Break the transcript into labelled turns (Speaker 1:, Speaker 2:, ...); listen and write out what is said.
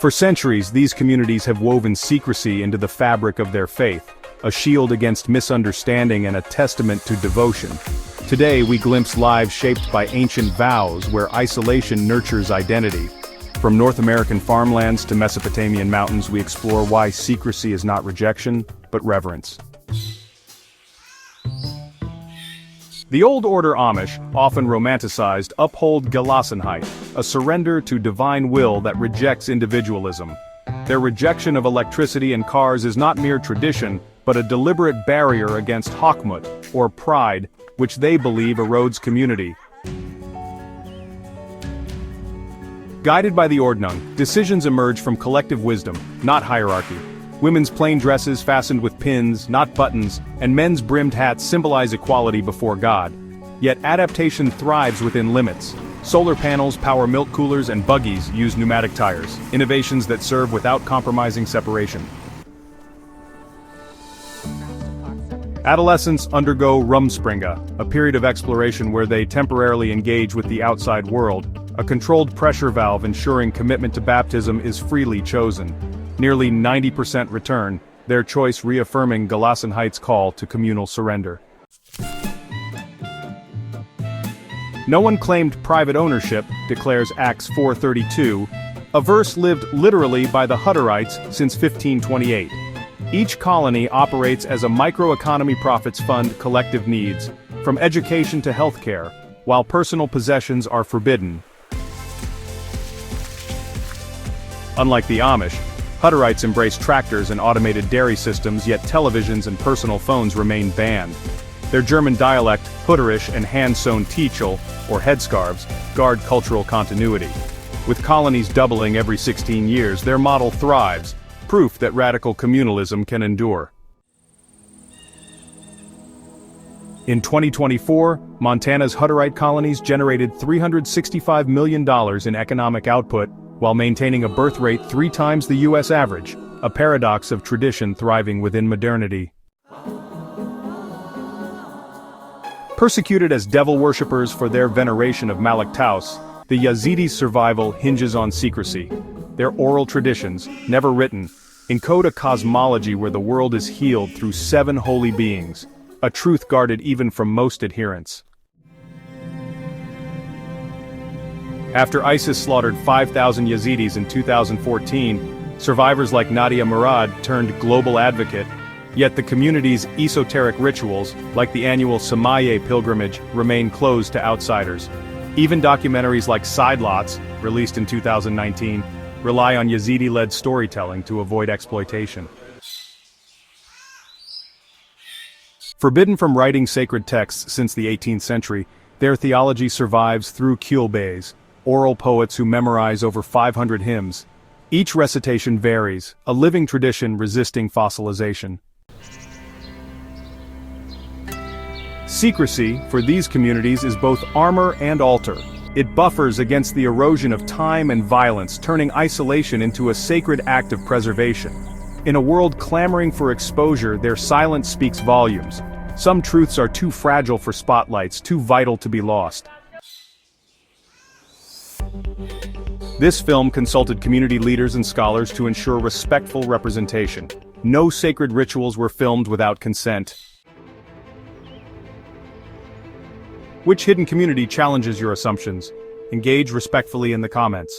Speaker 1: For centuries, these communities have woven secrecy into the fabric of their faith, a shield against misunderstanding and a testament to devotion. Today, we glimpse lives shaped by ancient vows where isolation nurtures identity. From North American farmlands to Mesopotamian mountains, we explore why secrecy is not rejection, but reverence. The Old Order Amish, often romanticized, uphold Gelassenheit, a surrender to divine will that rejects individualism. Their rejection of electricity and cars is not mere tradition, but a deliberate barrier against Hochmut, or pride, which they believe erodes community. Guided by the Ordnung, decisions emerge from collective wisdom, not hierarchy. Women's plain dresses fastened with pins, not buttons, and men's brimmed hats symbolize equality before God. Yet adaptation thrives within limits. Solar panels power milk coolers and buggies use pneumatic tires, innovations that serve without compromising separation. Adolescents undergo Rumspringa, a period of exploration where they temporarily engage with the outside world, a controlled pressure valve ensuring commitment to baptism is freely chosen. Nearly 90% return, their choice reaffirming Gelassenheit's call to communal surrender. No one claimed private ownership, declares Acts 4:32, a verse lived literally by the Hutterites since 1528. Each colony operates as a microeconomy profits fund collective needs, from education to healthcare, while personal possessions are forbidden. Unlike the Amish, Hutterites embrace tractors and automated dairy systems, yet televisions and personal phones remain banned. Their German dialect, Hutterisch and hand-sewn Tichel, or headscarves, guard cultural continuity. With colonies doubling every 16 years, their model thrives, proof that radical communalism can endure. In 2024, Montana's Hutterite colonies generated $365 million in economic output, while maintaining a birth rate 3 times the U.S. average, a paradox of tradition thriving within modernity. Persecuted as devil worshippers for their veneration of Malak Taus, the Yazidis' survival hinges on secrecy. Their oral traditions, never written, encode a cosmology where the world is healed through 7 holy beings, a truth guarded even from most adherents. After ISIS slaughtered 5,000 Yazidis in 2014, survivors like Nadia Murad turned global advocate, yet the community's esoteric rituals, like the annual Samaye pilgrimage, remain closed to outsiders. Even documentaries like Side Lots, released in 2019, rely on Yazidi-led storytelling to avoid exploitation. Forbidden from writing sacred texts since the 18th century, their theology survives through Kyulbes, oral poets who memorize over 500 hymns. Each recitation varies, a living tradition resisting fossilization. Secrecy, for these communities, is both armor and altar. It buffers against the erosion of time and violence, turning isolation into a sacred act of preservation. In a world clamoring for exposure, their silence speaks volumes. Some truths are too fragile for spotlights, too vital to be lost. This film consulted community leaders and scholars to ensure respectful representation. No sacred rituals were filmed without consent. Which hidden community challenges your assumptions? Engage respectfully in the comments.